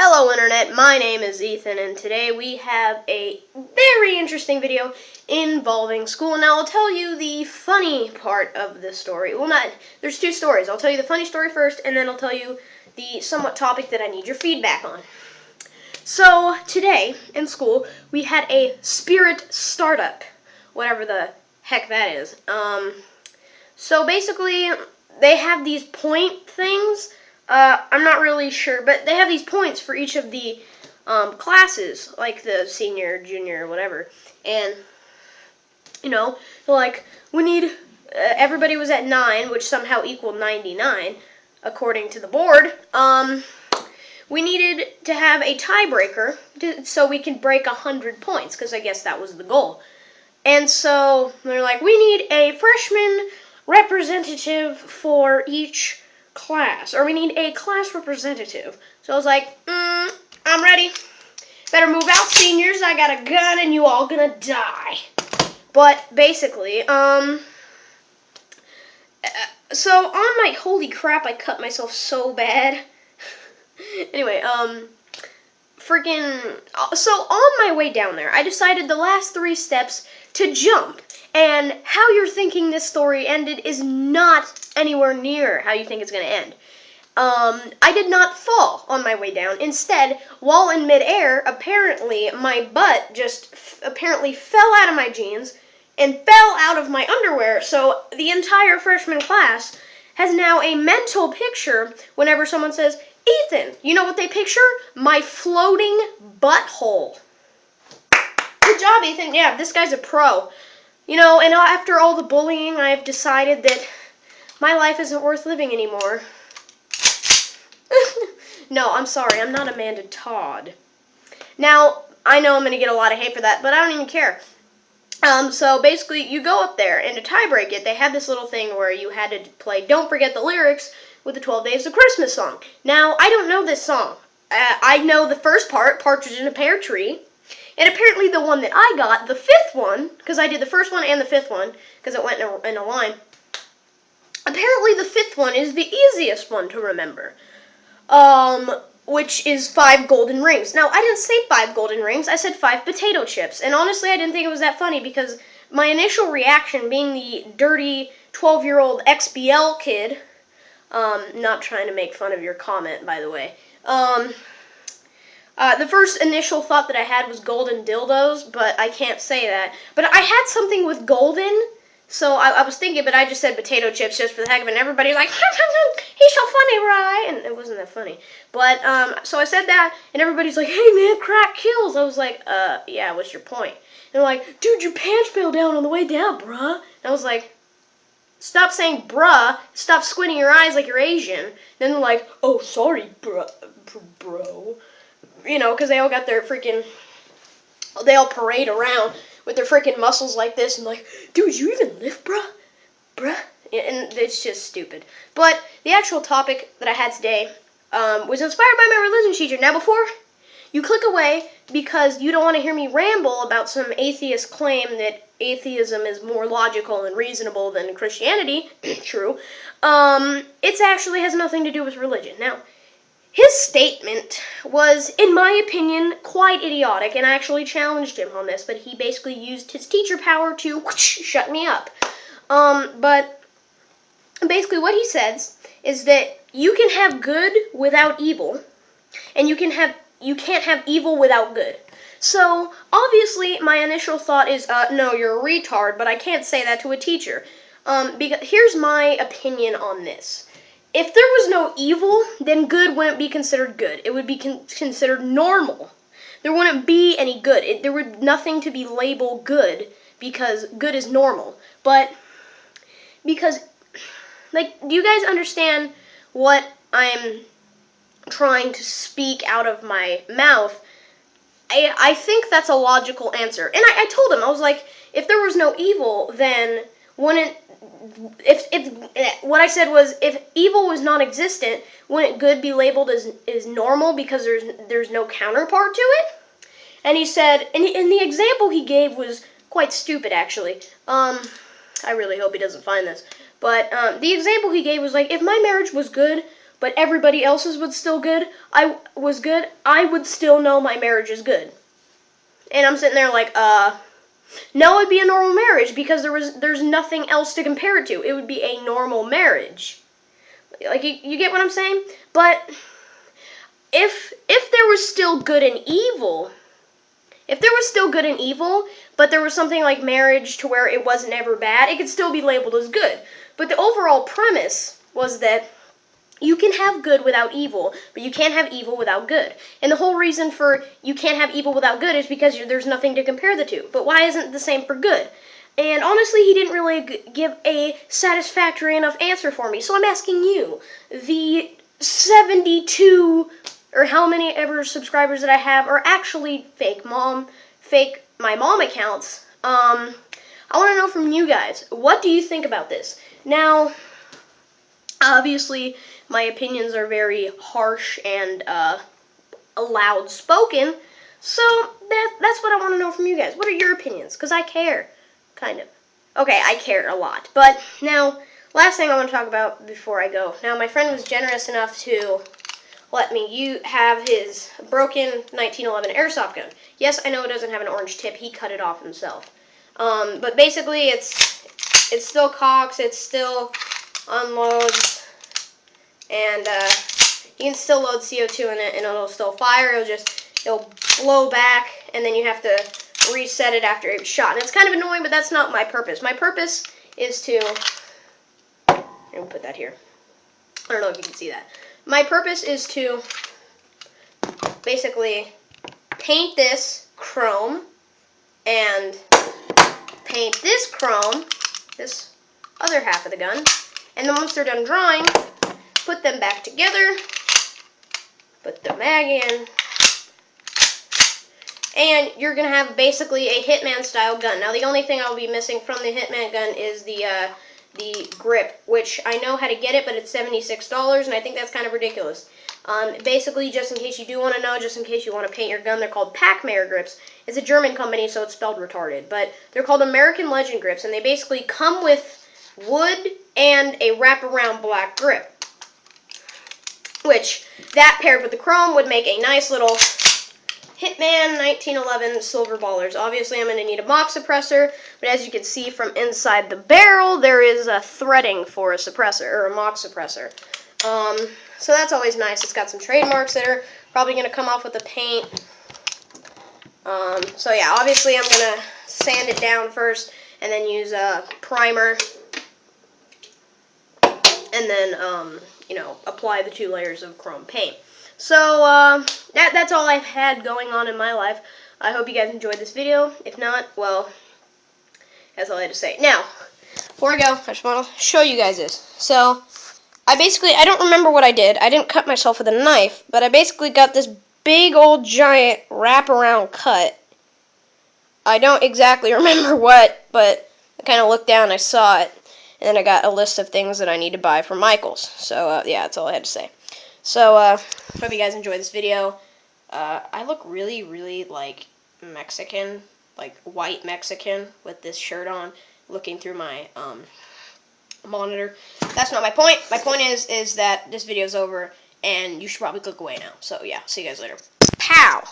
Hello Internet, my name is Ethan and today we have a very interesting video involving school. Now I'll tell you the funny part of this story. There's two stories. I'll tell you the funny story first and then I'll tell you the somewhat topic that I need your feedback on. So today in school we had a spirit startup, whatever the heck that is. So basically they have these point things. I'm not really sure, but they have these points for each of the classes, like the senior, junior, whatever. And, like, we need, everybody was at 9, which somehow equaled 99, according to the board. We needed to have a tiebreaker so we could break 100 points, because I guess that was the goal. And so they're like, we need a freshman representative for each class, or we need a class representative. So I was like, I'm ready. Better move out, seniors. I got a gun and you all gonna die. But basically, so on my, holy crap, I cut myself so bad. Anyway, so on my way down there, I decided the last 3 steps to jump. And how you're thinking this story ended is not anywhere near how you think it's going to end. I did not fall on my way down. Instead, while in midair, apparently my butt just apparently fell out of my jeans and fell out of my underwear. So the entire freshman class has now a mental picture whenever someone says, Ethan, you know what they picture? My floating butthole. Good job, Ethan. Yeah, this guy's a pro. And after all the bullying, I've decided that my life isn't worth living anymore. No, I'm sorry. I'm not Amanda Todd. Now, I know I'm going to get a lot of hate for that, but I don't even care. So basically, you go up there, and to tie-break it, they had this little thing where you had to play Don't Forget the Lyrics with the 12 Days of Christmas song. Now, I don't know this song. I know the first part, Partridge in a Pear Tree. And apparently the one that I got, the 5th one, because I did the first one and the 5th one, because it went in a line. Apparently the 5th one is the easiest one to remember, which is 5 golden rings. Now, I didn't say 5 golden rings, I said 5 potato chips. And honestly, I didn't think it was that funny, because my initial reaction, being the dirty 12-year-old XBL kid, not trying to make fun of your comment, by the way, the first initial thought that I had was golden dildos, but I can't say that. But I had something with golden, so I was thinking, but I just said potato chips just for the heck of it, and everybody's like, he's so funny, right? And it wasn't that funny. But, so I said that, and everybody's like, hey man, crack kills. I was like, yeah, what's your point? And they're like, dude, your pants fell down on the way down, bruh. And I was like, stop saying bruh, stop squinting your eyes like you're Asian. Then they're like, oh, sorry, bro. Because they all got their they all parade around with their freaking muscles like this and like, dude, you even lift, bruh? And it's just stupid. But the actual topic that I had today was inspired by my religion teacher. Now, before you click away because you don't want to hear me ramble about some atheist claim that atheism is more logical and reasonable than Christianity, true, it actually has nothing to do with religion. Now, his statement was, in my opinion, quite idiotic, and I actually challenged him on this, but he basically used his teacher power to shut me up. But basically what he says is that you can have good without evil, and you can't have evil without good. So, obviously, my initial thought is, no, you're a retard, but I can't say that to a teacher. Because here's my opinion on this. If there was no evil, then good wouldn't be considered good. It would be considered normal. There wouldn't be any good. There would nothing to be labeled good because good is normal. But because, do you guys understand what I'm trying to speak out of my mouth? I think that's a logical answer. And I told him, I was like, if there was no evil, then wouldn't, what I said was, if evil was non-existent, wouldn't good be labeled as normal because there's no counterpart to it? And he said, and the example he gave was quite stupid, actually. I really hope he doesn't find this. But the example he gave was like, if my marriage was good, but everybody else's was still good, I would still know my marriage is good. And I'm sitting there like, no, it'd be a normal marriage because there's nothing else to compare it to. It would be a normal marriage. Like, you get what I'm saying? But if there was still good and evil, but there was something like marriage to where it wasn't ever bad, it could still be labeled as good. But the overall premise was that you can have good without evil, but you can't have evil without good. And the whole reason for you can't have evil without good is because there's nothing to compare the two. But why isn't it the same for good? And honestly, he didn't really give a satisfactory enough answer for me. So I'm asking you, the 72 or how many ever subscribers that I have are actually fake my mom accounts. I want to know from you guys, what do you think about this? Now, obviously, my opinions are very harsh and loud spoken, so that's what I want to know from you guys. What are your opinions? Because I care, kind of. Okay, I care a lot. But now, last thing I want to talk about before I go. Now, my friend was generous enough to let me have his broken 1911 airsoft gun. Yes, I know it doesn't have an orange tip. He cut it off himself. But basically, it's still cocks. It still unloads. And you can still load CO2 in it, and it'll still fire. It'll blow back, and then you have to reset it after it's shot. And it's kind of annoying, but that's not my purpose. My purpose is to... I'm going to put that here. I don't know if you can see that. My purpose is to basically paint this chrome and paint this chrome, this other half of the gun, and then once they're done drawing, put them back together, put the mag in, and you're going to have basically a Hitman style gun. Now the only thing I'll be missing from the Hitman gun is the grip, which I know how to get it, but it's $76, and I think that's kind of ridiculous. Basically, just in case you do want to know, just in case you want to paint your gun, they're called Packmayer grips. It's a German company, so it's spelled retarded, but they're called American Legend grips, and they basically come with wood and a wraparound black grip, which that paired with the chrome would make a nice little Hitman 1911 silver ballers. Obviously, I'm going to need a mock suppressor, but as you can see from inside the barrel, there is a threading for a suppressor, or a mock suppressor. So that's always nice. It's got some trademarks that are probably going to come off with the paint. So yeah, obviously I'm going to sand it down first, and then use a primer, and then, apply the 2 layers of chrome paint. So, that's all I've had going on in my life. I hope you guys enjoyed this video. If not, well, that's all I had to say. Now, before I go, I just want to show you guys this. So, I don't remember what I did. I didn't cut myself with a knife, but I basically got this big old giant wraparound cut. I don't exactly remember what, but I kind of looked down and I saw it. And then I got a list of things that I need to buy from Michael's. So, yeah, that's all I had to say. So, hope you guys enjoyed this video. I look really, really, like, Mexican, like, white Mexican with this shirt on, looking through my, monitor. That's not my point. My point is that this video's over, and you should probably click away now. So, yeah, see you guys later. Pow!